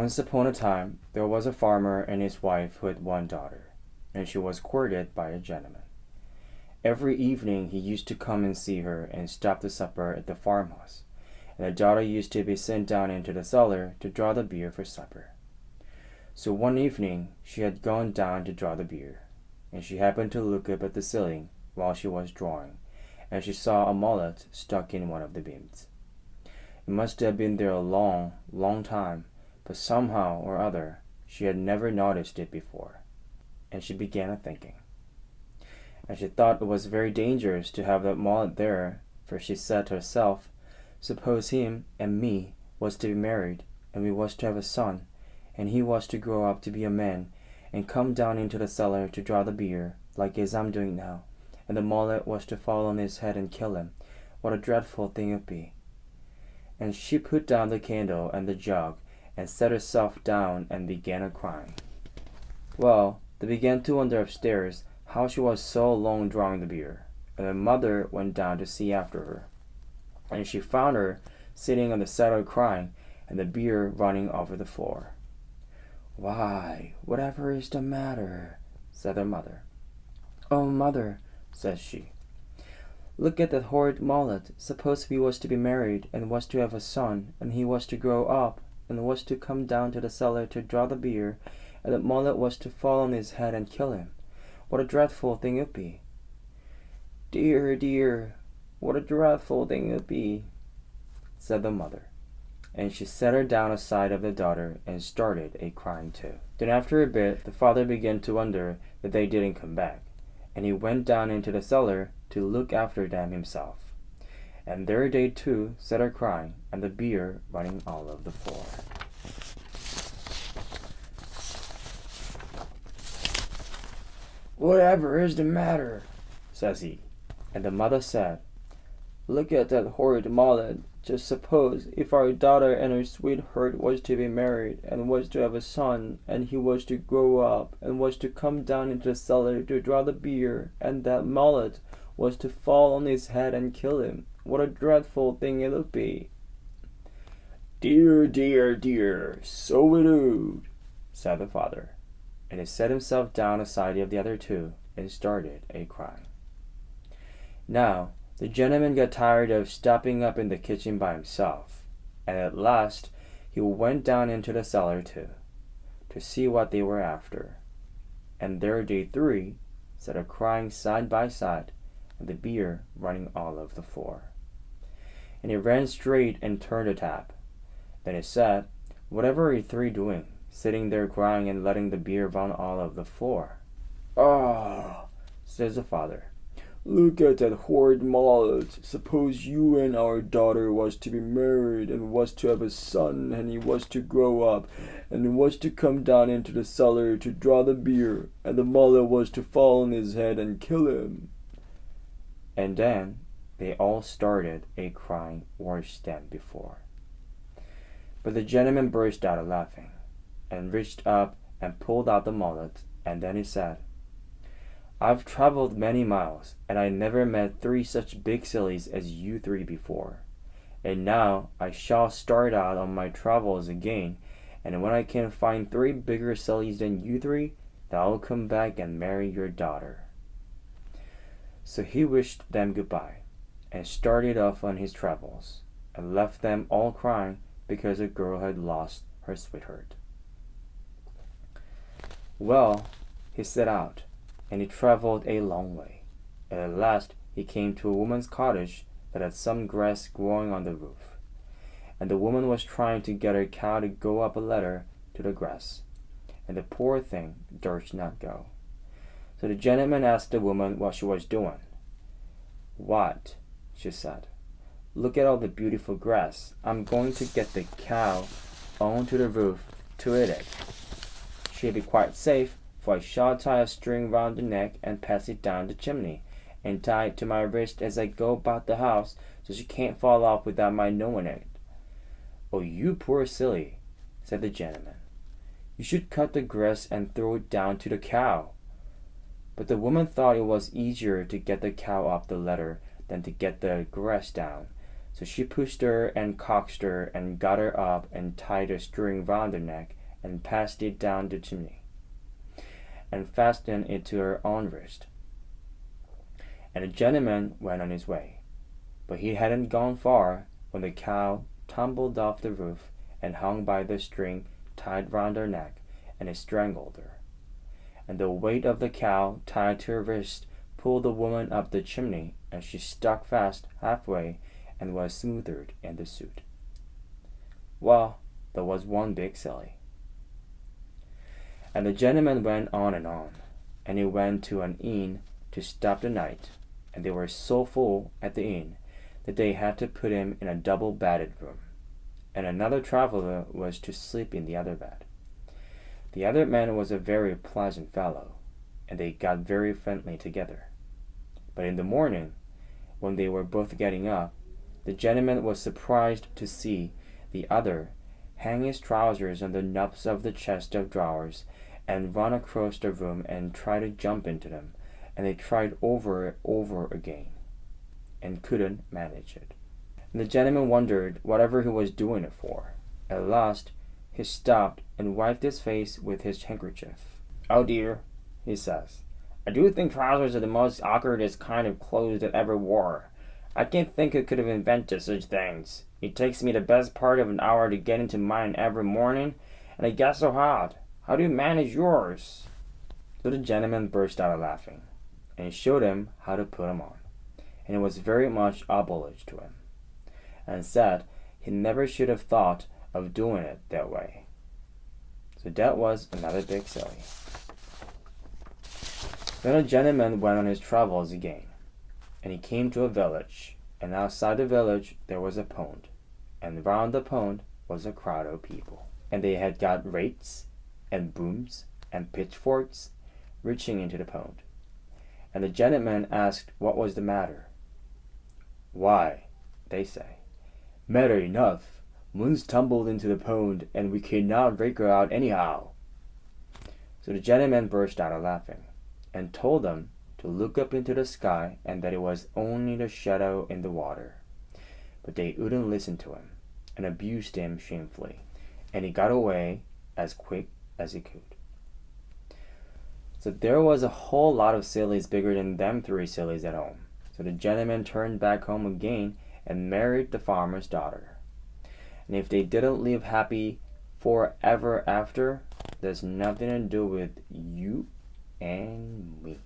Once upon a time, there was a farmer and his wife who had one daughter, and she was courted by a gentleman. Every evening he used to come and see her and stop to supper at the farmhouse, and the daughter used to be sent down into the cellar to draw the beer for supper. So one evening she had gone down to draw the beer, and she happened to look up at the ceiling while she was drawing, and she saw a mullet stuck in one of the beams. It must have been there a long, long time, but somehow or other she had never noticed it before, and she began a-thinking. And she thought it was very dangerous to have that mullet there, for she said to herself, suppose him and me was to be married, and we was to have a son, and he was to grow up to be a man, and come down into the cellar to draw the beer, like as I'm doing now, and the mullet was to fall on his head and kill him. What a dreadful thing it'd be. And she put down the candle and the jug, and sat herself down and began a-crying. Well, they began to wonder upstairs how she was so long drawing the beer, and the mother went down to see after her. And she found her sitting on the settle crying, and the beer running over the floor. Why, whatever is the matter? Said her mother. Oh, mother, says she, look at that horrid mullet. Suppose he was to be married, and was to have a son, and he was to grow up, and was to come down to the cellar to draw the beer, and the mullet was to fall on his head and kill him. What a dreadful thing it'd be. Dear, dear, what a dreadful thing it'd be, said the mother. And she set her down aside of the daughter and started a-crying too. Then after a bit the father began to wonder that they didn't come back, and he went down into the cellar to look after them himself. And there they too sat a-crying, and the beer running all over the floor. Whatever is the matter? Says he. And the mother said, look at that horrid mullet. Just suppose if our daughter and her sweetheart was to be married, and was to have a son, and he was to grow up, and was to come down into the cellar to draw the beer, and that mullet was to fall on his head and kill him. What a dreadful thing it would be. Dear, dear, dear, so it would, said the father. And he set himself down aside of the other two, and started a-crying. Now, the gentleman got tired of stopping up in the kitchen by himself, and at last he went down into the cellar too, to see what they were after. And there they three sat a-crying side by side, and the beer running all over the floor. And he ran straight and turned the tap. Then he said, what are you three doing, sitting there crying and letting the beer run all over the floor? Ah, says the father, look at that horrid mullet. Suppose you and our daughter was to be married, and was to have a son, and he was to grow up, and was to come down into the cellar to draw the beer, and the mullet was to fall on his head and kill him. And then they all started a-crying worse than before. But the gentleman burst out a-laughing, and reached up and pulled out the mullet, and then he said, I've traveled many miles, and I never met three such big sillies as you three before. And now I shall start out on my travels again, and when I can find three bigger sillies than you three, then I'll come back and marry your daughter. So he wished them goodbye, and started off on his travels, and left them all crying because a girl had lost her sweetheart. Well, he set out, and he traveled a long way, and at last he came to a woman's cottage that had some grass growing on the roof, and the woman was trying to get her cow to go up a ladder to the grass, and the poor thing durst not go. So the gentleman asked the woman what she was doing. What? She said. Look at all the beautiful grass. I'm going to get the cow onto the roof to eat it. She'll be quite safe, for I shall tie a string round the neck and pass it down the chimney, and tie it to my wrist as I go about the house, so she can't fall off without my knowing it. Oh, you poor silly, said the gentleman. You should cut the grass and throw it down to the cow. But the woman thought it was easier to get the cow up the ladder than to get the grass down, so she pushed her and coaxed her and got her up and tied a string round her neck and passed it down the chimney, and fastened it to her own wrist. And the gentleman went on his way. But he hadn't gone far when the cow tumbled off the roof and hung by the string tied round her neck, and it strangled her. And the weight of the cow tied to her wrist pulled the woman up the chimney, and she stuck fast halfway and was smothered in the soot. Well, that was one big silly. And the gentleman went on, and he went to an inn to stop the night, and they were so full at the inn that they had to put him in a double-bedded room, and another traveler was to sleep in the other bed. The other man was a very pleasant fellow, and they got very friendly together. But in the morning, when they were both getting up, the gentleman was surprised to see the other hang his trousers on the knobs of the chest of drawers and run across the room and try to jump into them, and they tried over again and couldn't manage it. And the gentleman wondered whatever he was doing it for. At last, he stopped and wiped his face with his handkerchief. "Oh dear," he says, "I do think trousers are the most awkwardest kind of clothes that ever wore. I can't think who could have invented such things. It takes me the best part of an hour to get into mine every morning, and it gets so hot. How do you manage yours?" So the gentleman burst out laughing, and he showed him how to put them on, and he was very much obliged to him, and said he never should have thought of doing it that way. So that was another big silly. Then the gentleman went on his travels again, and he came to a village, and outside the village there was a pond, and round the pond was a crowd of people, and they had got rakes and brooms and pitchforks reaching into the pond. And the gentleman asked what was the matter. "Why," they say, "matter enough. Moon's tumbled into the pond, and we cannot rake her out anyhow." So the gentleman burst out laughing, and told them to look up into the sky, and that it was only the shadow in the water. But they wouldn't listen to him, and abused him shamefully, and he got away as quick as he could. So there was a whole lot of sillies bigger than them three sillies at home. So the gentleman turned back home again and married the farmer's daughter. And if they didn't live happy forever after, there's nothing to do with you and me.